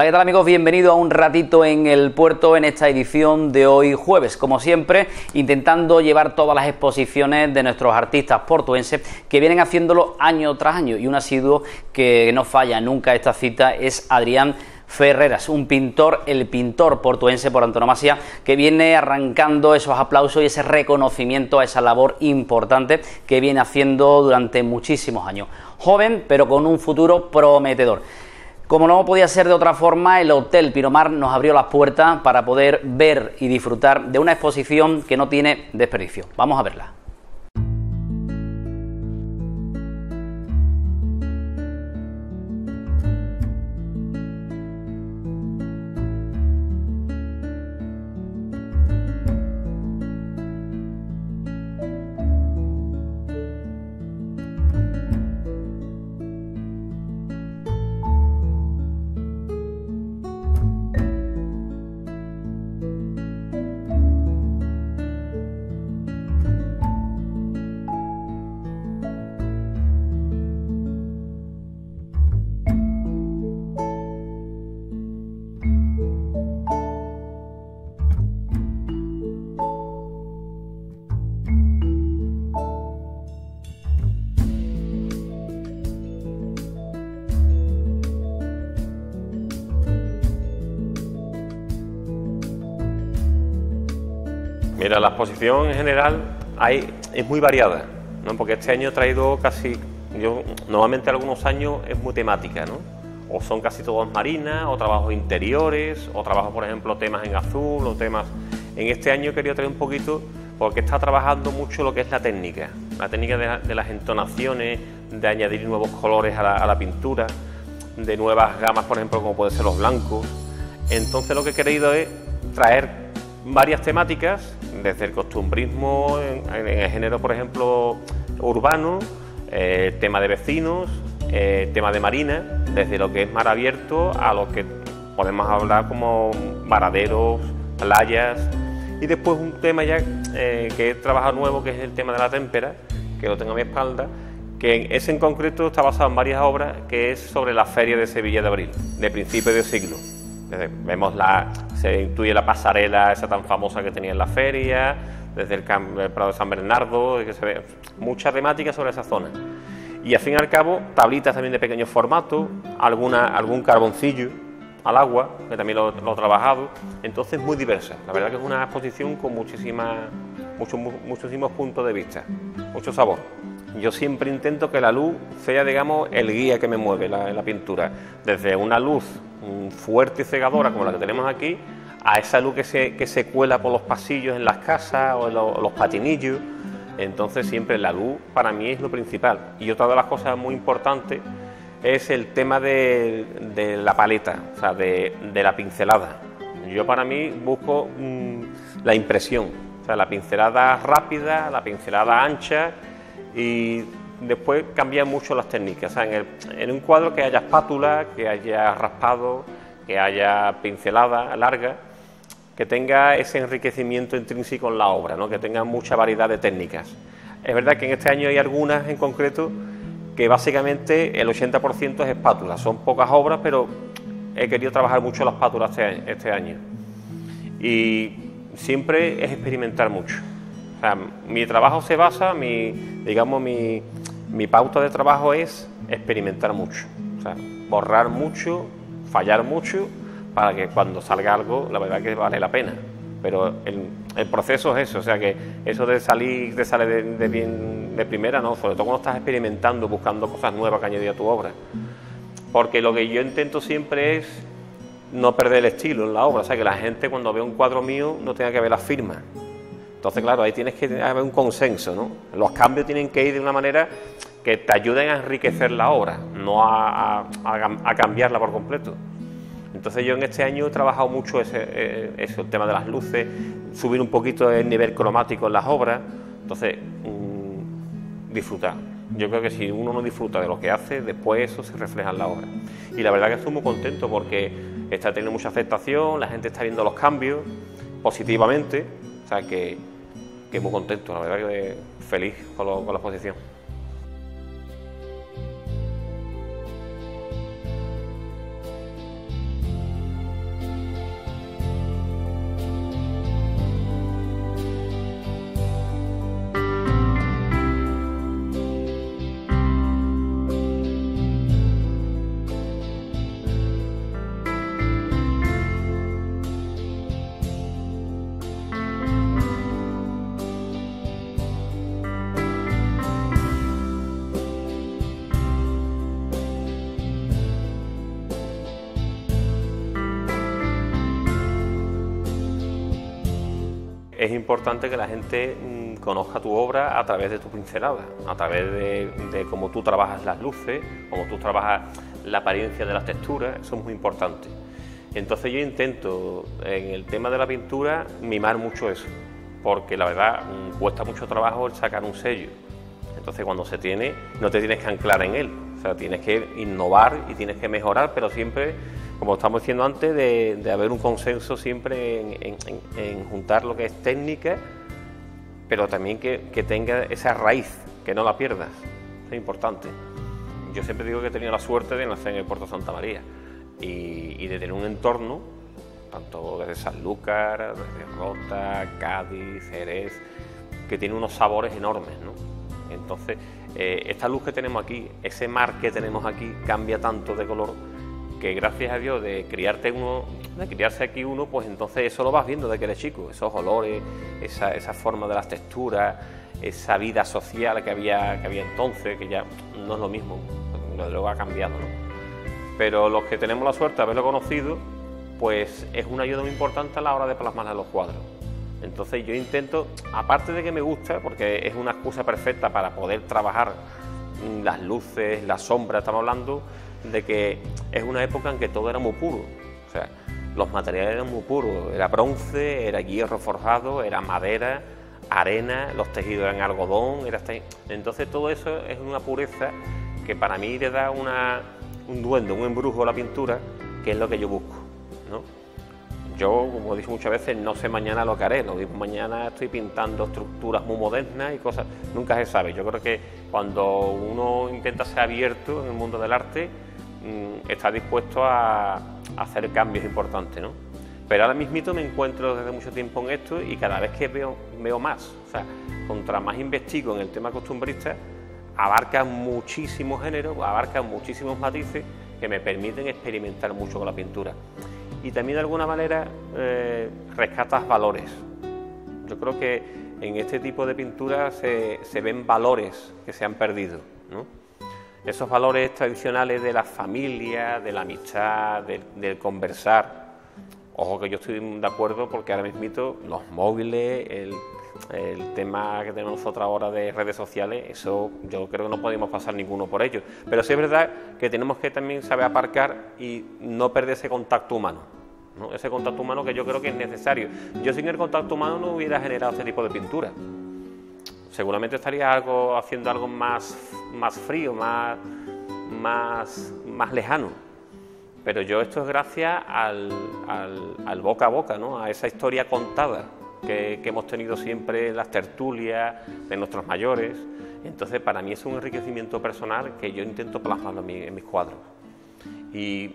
Hola, ¿qué tal amigos? Bienvenidos a un ratito en el puerto en esta edición de hoy jueves. Como siempre, intentando llevar todas las exposiciones de nuestros artistas portuenses que vienen haciéndolo año tras año. Y un asiduo que no falla nunca esta cita es Adrián Ferreras, un pintor, el pintor portuense por antonomasia, que viene arrancando esos aplausos y ese reconocimiento a esa labor importante que viene haciendo durante muchísimos años. Joven, pero con un futuro prometedor. Como no podía ser de otra forma, el Hotel Pinomar nos abrió las puertas para poder ver y disfrutar de una exposición que no tiene desperdicio. Vamos a verla. Mira, la exposición en general es muy variada, ¿no? Porque este año he traído normalmente algunos años es muy temática, ¿no? O son casi todos marinas, o trabajos interiores, o trabajos, por ejemplo, temas en azul, o temas... En este año he querido traer un poquito, porque está trabajando mucho lo que es la técnica de las entonaciones, de añadir nuevos colores a la pintura, de nuevas gamas, por ejemplo, como pueden ser los blancos. Entonces lo que he querido es traer varias temáticas, desde el costumbrismo en el género, por ejemplo, urbano, tema de vecinos, tema de marina, desde lo que es mar abierto a lo que podemos hablar como varaderos, playas, y después un tema ya que he trabajado nuevo, que es el tema de la témpera, que lo tengo a mi espalda, que ese en concreto está basado en varias obras, que es sobre la feria de Sevilla de abril, de principio de siglo. Vemos se intuye la pasarela esa tan famosa que tenía en la feria, desde el Prado de San Bernardo, que se ve mucha temática sobre esa zona. Y al fin y al cabo, tablitas también de pequeño formato, algún carboncillo al agua, que también lo he trabajado. Entonces, muy diversa. La verdad que es una exposición con muchísimos puntos de vista, mucho sabor. Yo siempre intento que la luz sea, digamos, el guía que me mueve la pintura. Desde una luz fuerte y cegadora como la que tenemos aquí, a esa luz que se cuela por los pasillos en las casas o en los patinillos. Entonces siempre la luz para mí es lo principal. Y otra de las cosas muy importantes es el tema de la paleta, o sea, de la pincelada. Yo para mí busco la impresión, o sea, la pincelada rápida, la pincelada ancha, y después cambian mucho las técnicas. O sea, en un cuadro que haya espátula, que haya raspado, que haya pincelada larga, que tenga ese enriquecimiento intrínseco en la obra, ¿no? Que tenga mucha variedad de técnicas. Es verdad que en este año hay algunas en concreto que básicamente el 80% es espátula. Son pocas obras, pero he querido trabajar mucho la espátula este año. Y siempre es experimentar mucho. O sea, mi trabajo se basa, mi pauta de trabajo es experimentar mucho. O sea, borrar mucho, fallar mucho, para que cuando salga algo, la verdad que vale la pena. Pero el proceso es eso, o sea que eso de salir de primera, no, sobre todo cuando estás experimentando, buscando cosas nuevas que añadir a tu obra. Porque lo que yo intento siempre es no perder el estilo en la obra, o sea que la gente cuando ve un cuadro mío no tenga que ver las firmas. Entonces, claro, ahí tienes que haber un consenso, ¿no? Los cambios tienen que ir de una manera que te ayuden a enriquecer la obra, no a cambiarla por completo. Entonces yo en este año he trabajado mucho el tema de las luces, subir un poquito el nivel cromático en las obras, entonces disfrutar. Yo creo que si uno no disfruta de lo que hace, después eso se refleja en la obra. Y la verdad que estoy muy contento porque está teniendo mucha aceptación, la gente está viendo los cambios positivamente, o sea que muy contento, la verdad que feliz con la exposición. es importante que la gente conozca tu obra a través de tu pincelada, a través de cómo tú trabajas las luces, cómo tú trabajas la apariencia de las texturas. Eso es muy importante. Entonces yo intento, en el tema de la pintura, mimar mucho eso, porque la verdad cuesta mucho trabajo el sacar un sello. Entonces cuando se tiene, no te tienes que anclar en él, o sea, tienes que innovar y tienes que mejorar, pero siempre, como estamos diciendo antes, de haber un consenso siempre en juntar lo que es técnica, pero también que tenga esa raíz, que no la pierdas. Eso es importante. Yo siempre digo que he tenido la suerte de nacer en el Puerto de Santa María y de tener un entorno, tanto desde Sanlúcar, desde Rota, Cádiz, Jerez, que tiene unos sabores enormes, ¿no? Entonces, esta luz que tenemos aquí, ese mar que tenemos aquí, cambia tanto de color que gracias a Dios de criarse aquí uno, pues entonces eso lo vas viendo desde que eres chico, esos olores, esa forma de las texturas, esa vida social que había entonces, que ya no es lo mismo, luego ha cambiado, ¿no? Pero los que tenemos la suerte de haberlo conocido, pues es una ayuda muy importante a la hora de plasmar en los cuadros. Entonces yo intento, aparte de que me gusta, porque es una excusa perfecta para poder trabajar las luces, las sombras, estamos hablando de que es una época en que todo era muy puro, o sea, los materiales eran muy puros, era bronce, era hierro forjado, era madera, arena, los tejidos eran algodón, entonces todo eso es una pureza que para mí le da un duende, un embrujo a la pintura, que es lo que yo busco, ¿no? Yo, como he dicho muchas veces, no sé mañana lo que haré, lo mismo mañana estoy pintando estructuras muy modernas y cosas, nunca se sabe. Yo creo que cuando uno intenta ser abierto en el mundo del arte, está dispuesto a hacer cambios importantes, ¿no? Pero ahora mismito me encuentro desde mucho tiempo en esto y cada vez que veo más, o sea, contra más investigo en el tema costumbrista, abarca muchísimos géneros, abarca muchísimos matices que me permiten experimentar mucho con la pintura. Y también de alguna manera rescatas valores. Yo creo que en este tipo de pintura se ven valores que se han perdido, ¿no? Esos valores tradicionales de la familia, de la amistad, del conversar. Ojo que yo estoy de acuerdo porque ahora mismito los móviles, el tema que tenemos nosotros ahora de redes sociales, eso yo creo que no podemos pasar ninguno por ello. Pero sí es verdad que tenemos que también saber aparcar y no perder ese contacto humano, ¿no? Ese contacto humano que yo creo que es necesario. Yo sin el contacto humano no hubiera generado este tipo de pintura. Seguramente estaría haciendo algo más frío, más lejano. Pero esto es gracias al boca a boca, ¿no? A esa historia contada que hemos tenido siempre en las tertulias de nuestros mayores. Entonces, para mí es un enriquecimiento personal que yo intento plasmarlo en mis cuadros. Y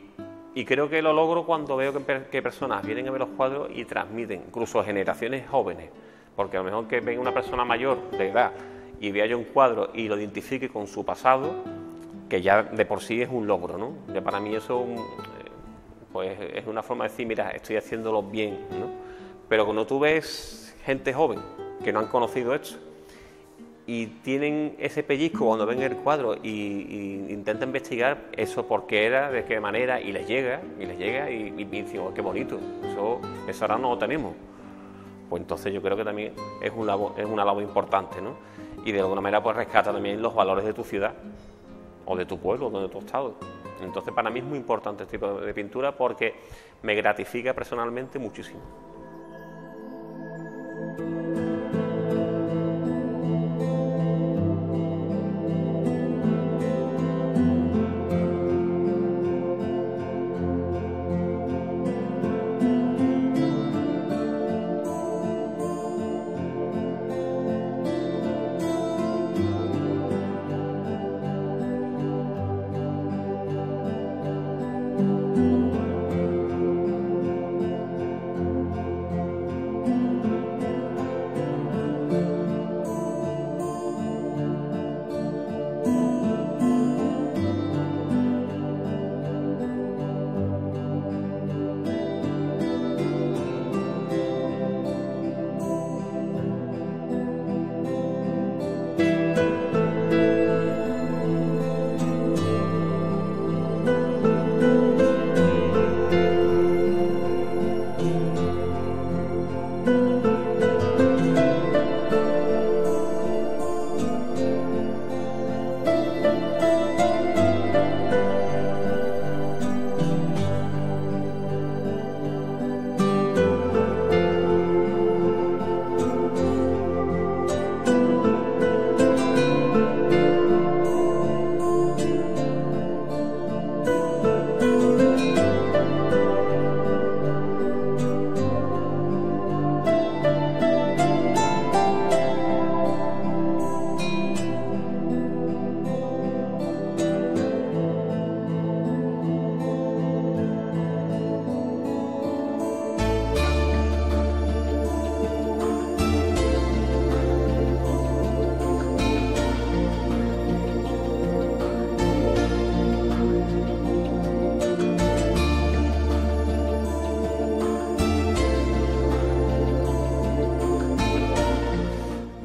creo que lo logro cuando veo que personas vienen a ver los cuadros y transmiten, incluso a generaciones jóvenes, porque a lo mejor que venga una persona mayor de edad y vea yo un cuadro y lo identifique con su pasado, que ya de por sí es un logro, ¿no? Ya para mí eso pues es una forma de decir, mira, estoy haciéndolo bien, ¿no? Pero cuando tú ves gente joven que no han conocido esto y tienen ese pellizco cuando ven el cuadro y intentan investigar eso por qué era, de qué manera, y les llega y dicen, oh, qué bonito, eso ahora no lo tenemos. Pues entonces yo creo que también es una labor importante, ¿no? Y de alguna manera pues rescata también los valores de tu ciudad o de tu pueblo o de tu estado. Entonces para mí es muy importante este tipo de pintura porque me gratifica personalmente muchísimo.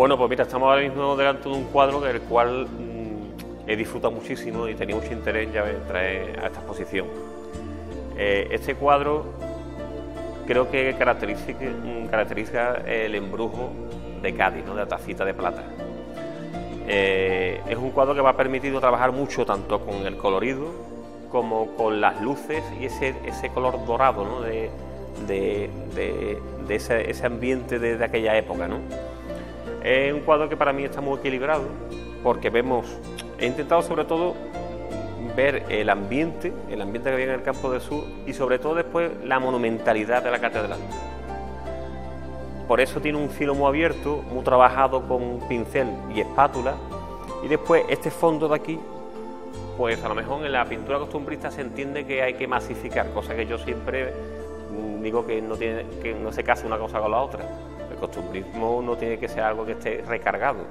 Bueno, pues mira, estamos ahora mismo delante de un cuadro del cual he disfrutado muchísimo y tenía mucho interés ya en traer a esta exposición. Este cuadro creo que caracteriza el embrujo de Cádiz, ¿no?, de la tacita de plata. Es un cuadro que me ha permitido trabajar mucho tanto con el colorido como con las luces y ese color dorado, ¿no?, de ese ambiente de aquella época, ¿no? Es un cuadro que para mí está muy equilibrado porque he intentado sobre todo ver el ambiente que había en el Campo del Sur y sobre todo después la monumentalidad de la catedral. Por eso tiene un cielo muy abierto, muy trabajado con pincel y espátula, y después este fondo de aquí, pues a lo mejor en la pintura costumbrista se entiende que hay que masificar, cosa que yo siempre digo que no se casa una cosa con la otra. El costumbrismo no tiene que ser algo que esté recargado.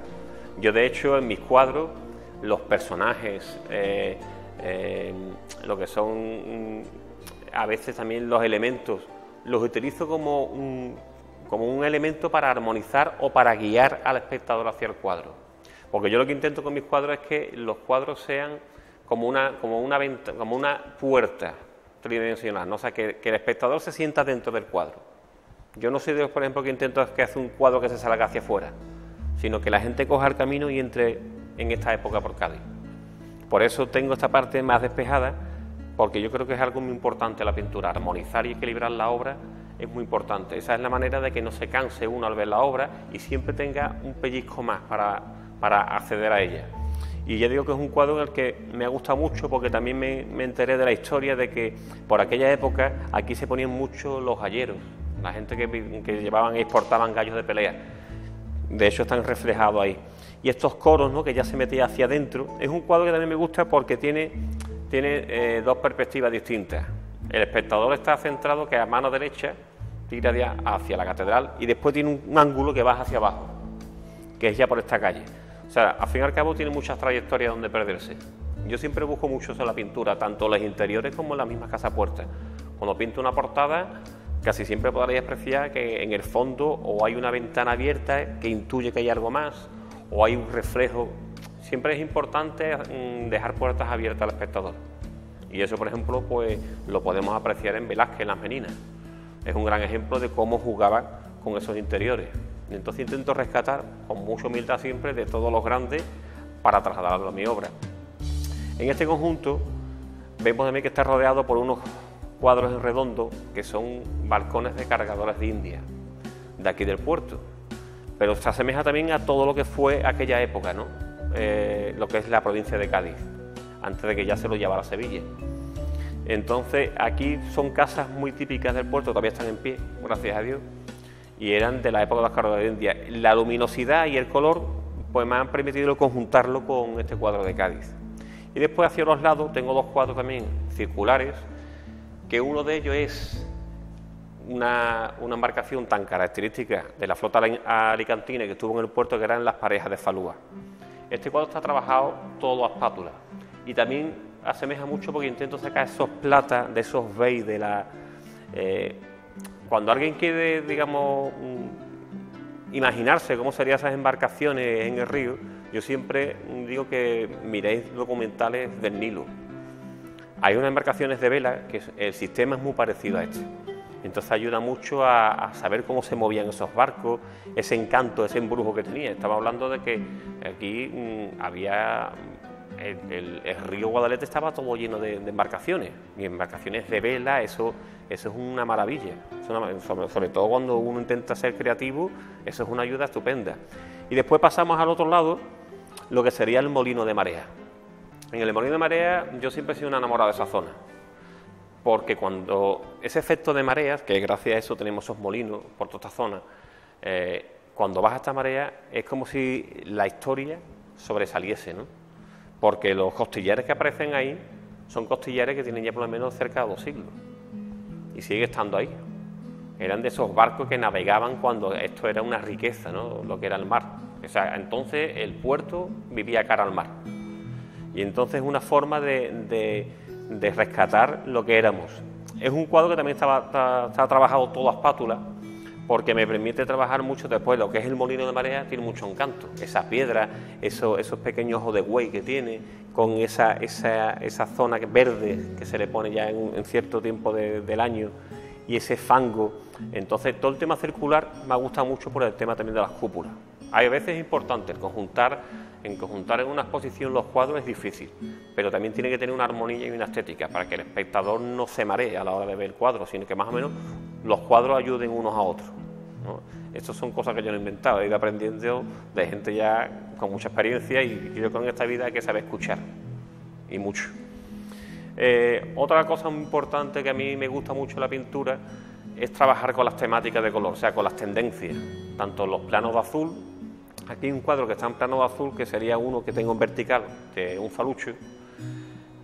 Yo de hecho en mis cuadros los personajes, lo que son a veces también los elementos, los utilizo como un elemento para armonizar o para guiar al espectador hacia el cuadro. Porque yo lo que intento con mis cuadros es que los cuadros sean como una puerta tridimensional, ¿no? O sea, que el espectador se sienta dentro del cuadro. Yo no soy de los, por ejemplo, que intento que hace un cuadro que se salga hacia afuera, sino que la gente coja el camino y entre en esta época por Cádiz. Por eso tengo esta parte más despejada, porque yo creo que es algo muy importante la pintura. Armonizar y equilibrar la obra es muy importante. Esa es la manera de que no se canse uno al ver la obra y siempre tenga un pellizco más para acceder a ella. Y ya digo que es un cuadro en el que me ha gustado mucho porque también me enteré de la historia de que por aquella época aquí se ponían mucho los galleros, la gente que llevaban y exportaban gallos de pelea. De hecho están reflejados ahí. Y estos coros, ¿no?, que ya se metían hacia adentro. Es un cuadro que también me gusta porque tiene dos perspectivas distintas. El espectador está centrado que a mano derecha tira hacia la catedral y después tiene un ángulo que baja hacia abajo, que es ya por esta calle. O sea, al fin y al cabo tiene muchas trayectorias donde perderse. Yo siempre busco mucho eso en la pintura, tanto en los interiores como en las mismas casapuertas. Cuando pinto una portada, casi siempre podréis apreciar que en el fondo o hay una ventana abierta que intuye que hay algo más, o hay un reflejo. Siempre es importante dejar puertas abiertas al espectador. Y eso, por ejemplo, pues lo podemos apreciar en Velázquez, en Las Meninas. Es un gran ejemplo de cómo jugaba con esos interiores. Y entonces intento rescatar, con mucha humildad siempre, de todos los grandes para trasladarlo a mi obra. En este conjunto vemos también que está rodeado por unos cuadros en redondo que son balcones de cargadores de India, de aquí del puerto. Pero se asemeja también a todo lo que fue aquella época, ¿no? Lo que es la provincia de Cádiz, antes de que ya se lo llevara a Sevilla. Entonces aquí son casas muy típicas del puerto, todavía están en pie, gracias a Dios, y eran de la época de los cargadores de India. La luminosidad y el color pues me han permitido conjuntarlo con este cuadro de Cádiz. Y después hacia los lados tengo dos cuadros también circulares, que uno de ellos es una embarcación tan característica de la flota alicantina que estuvo en el puerto, que eran las parejas de falúa. Este cuadro está trabajado todo a espátula y también asemeja mucho porque intento sacar esos platas de esos beis de la... cuando alguien quiere, digamos, imaginarse cómo serían esas embarcaciones en el río, yo siempre digo que miréis documentales del Nilo. Hay unas embarcaciones de vela que el sistema es muy parecido a este. Entonces ayuda mucho a saber cómo se movían esos barcos, ese encanto, ese embrujo que tenía. Estaba hablando de que aquí había... El río Guadalete estaba todo lleno de embarcaciones, y embarcaciones de vela, eso es una maravilla. Sobre todo cuando uno intenta ser creativo, eso es una ayuda estupenda. Y después pasamos al otro lado, lo que sería el molino de marea. En el molino de marea yo siempre he sido una enamorada de esa zona, porque cuando ese efecto de mareas, que gracias a eso tenemos esos molinos por toda esta zona, cuando baja esta marea es como si la historia sobresaliese, ¿no? Porque los costillares que aparecen ahí son costillares que tienen ya por lo menos cerca de 2 siglos y sigue estando ahí. Eran de esos barcos que navegaban cuando esto era una riqueza, ¿no?, lo que era el mar. O sea, entonces el puerto vivía cara al mar. Y entonces es una forma de rescatar lo que éramos. Es un cuadro que también está trabajado todo a espátula, porque me permite trabajar mucho después. Lo que es el molino de marea tiene mucho encanto, esa piedra, esos pequeños ojos de buey que tiene, con esa zona verde que se le pone ya en cierto tiempo del año, y ese fango. Entonces todo el tema circular me gusta mucho por el tema también de las cúpulas. Hay veces es importante el conjuntar en una exposición los cuadros es difícil, pero también tiene que tener una armonía y una estética para que el espectador no se maree a la hora de ver el cuadro, sino que más o menos los cuadros ayuden unos a otros, ¿no? Estas son cosas que yo no he inventado, he ido aprendiendo de gente ya con mucha experiencia, y yo creo que en esta vida hay que saber escuchar, y mucho. Otra cosa muy importante que a mí me gusta mucho en la pintura es trabajar con las temáticas de color, o sea, con las tendencias, tanto los planos de azul. Aquí hay un cuadro que está en plano de azul, que sería uno que tengo en vertical, que es un faluche,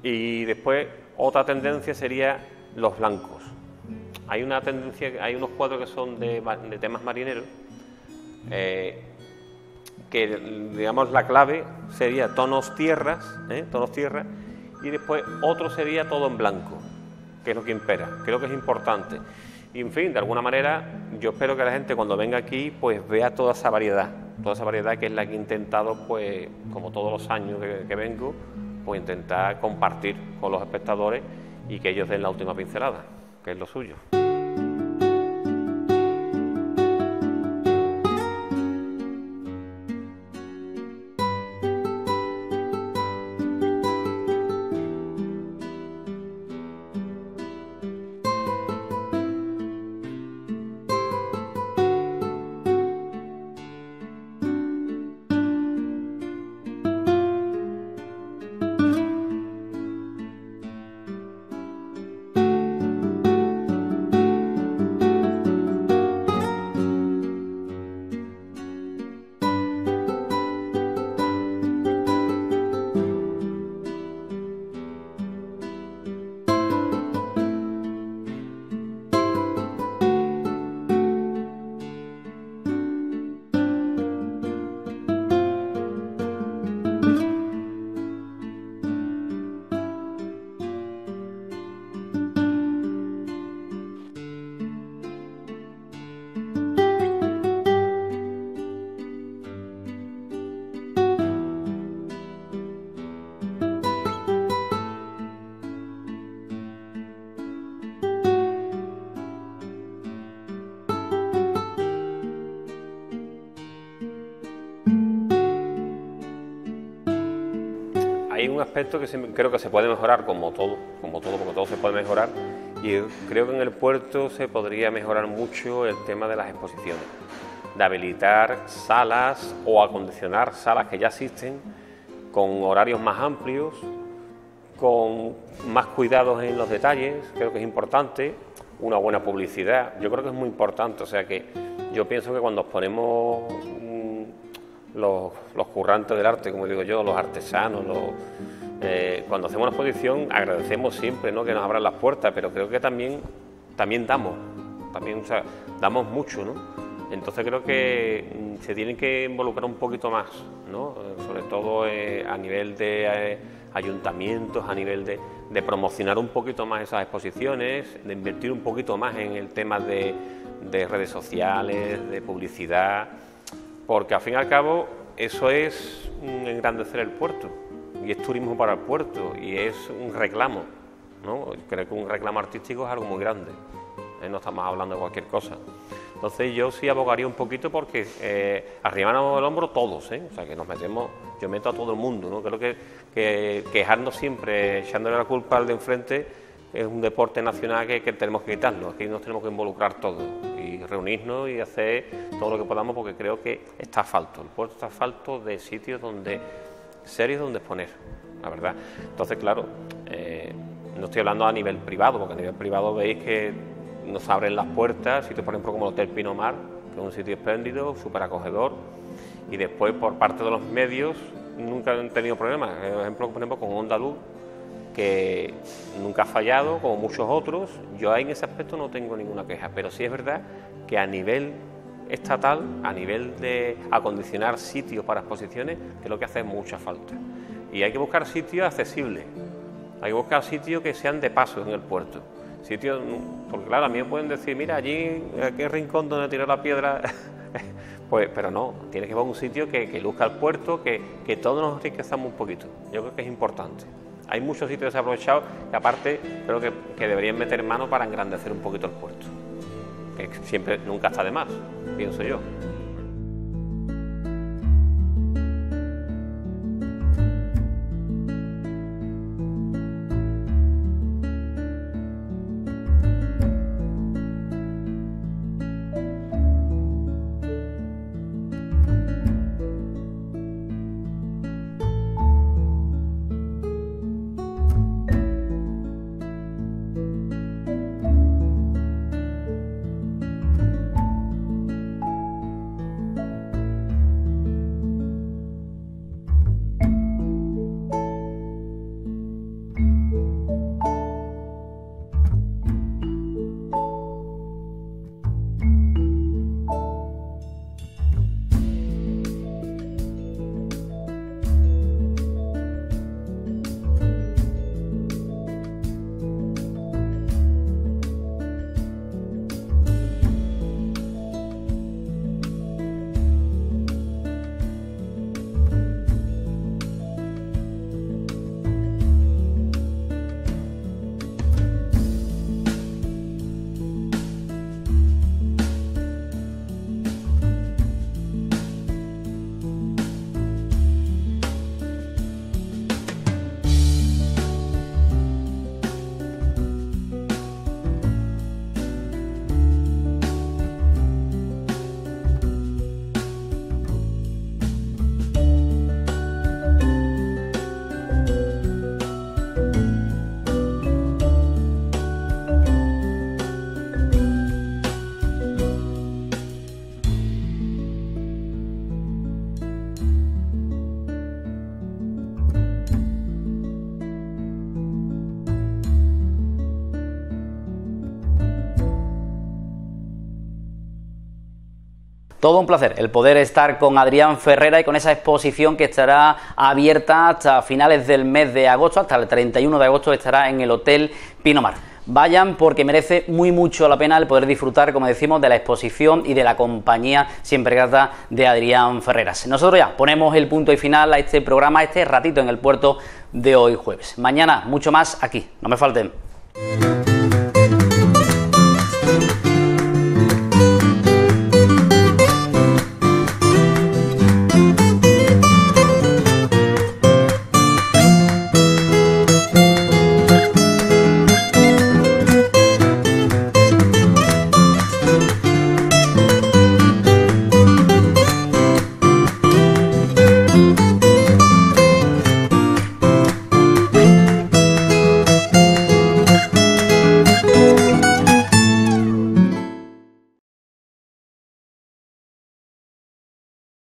y después otra tendencia sería los blancos. Hay una tendencia, hay unos cuadros que son de temas marineros, que digamos la clave sería tonos tierras, y después otro sería todo en blanco, que es lo que impera. Creo que es importante. Y en fin, de alguna manera, yo espero que la gente cuando venga aquí pues vea toda esa variedad que es la que he intentado, pues como todos los años que vengo, pues intentar compartir con los espectadores y que ellos den la última pincelada, que es lo suyo. Hay un aspecto que creo que se puede mejorar, como todo, porque todo se puede mejorar, y creo que en el puerto se podría mejorar mucho el tema de las exposiciones, de habilitar salas o acondicionar salas que ya existen con horarios más amplios, con más cuidados en los detalles. Creo que es importante, una buena publicidad, yo creo que es muy importante. O sea que yo pienso que cuando ponemos los currantes del arte, como digo yo, los artesanos, cuando hacemos una exposición agradecemos siempre, ¿no?, que nos abran las puertas, pero creo que también damos, o sea, damos mucho, ¿no? Entonces creo que se tienen que involucrar un poquito más, ¿no? Sobre todo a nivel de ayuntamientos, a nivel de promocionar un poquito más esas exposiciones, de invertir un poquito más en el tema de redes sociales, de publicidad, porque al fin y al cabo eso es engrandecer el puerto, y es turismo para el puerto, y es un reclamo, ¿no? Creo que un reclamo artístico es algo muy grande, no estamos hablando de cualquier cosa. Entonces yo sí abogaría un poquito porque arrimarnos el hombro todos, o sea, que yo meto a todo el mundo, ¿no? Creo que quejarnos siempre, echándole la culpa al de enfrente, es un deporte nacional que tenemos que quitarlo. Aquí nos tenemos que involucrar todos y reunirnos y hacer todo lo que podamos, porque creo que está falto, el puerto está falto de sitios serios donde exponer, la verdad. Entonces, claro, no estoy hablando a nivel privado, porque a nivel privado veis que nos abren las puertas, sitios por ejemplo como el Hotel Pinomar, que es un sitio espléndido, súper acogedor, y después por parte de los medios nunca han tenido problemas. Por ejemplo con Onda Luz, que nunca ha fallado, como muchos otros. Yo ahí en ese aspecto no tengo ninguna queja, pero sí es verdad que a nivel estatal, a nivel de acondicionar sitios para exposiciones, que es lo que hace mucha falta. Y hay que buscar sitios accesibles, hay que buscar sitios que sean de paso en el puerto. Sitios, porque claro, a mí me pueden decir, mira, allí, aquel rincón donde tiró la piedra, pues, pero no, tienes que ir a un sitio que luzca el puerto, que todos nos enriquezamos un poquito. Yo creo que es importante. Hay muchos sitios desaprovechados que aparte creo que deberían meter mano para engrandecer un poquito el puerto, que siempre, nunca está de más, pienso yo. Todo un placer el poder estar con Adrián Ferrera y con esa exposición que estará abierta hasta finales del mes de agosto, hasta el 31 de agosto estará en el Hotel Pinomar. Vayan porque merece mucho la pena el poder disfrutar, como decimos, de la exposición y de la compañía siempre grata de Adrián Ferreras. Nosotros ya ponemos el punto y final a este programa, a este ratito en el puerto de hoy jueves. Mañana mucho más aquí, no me falten.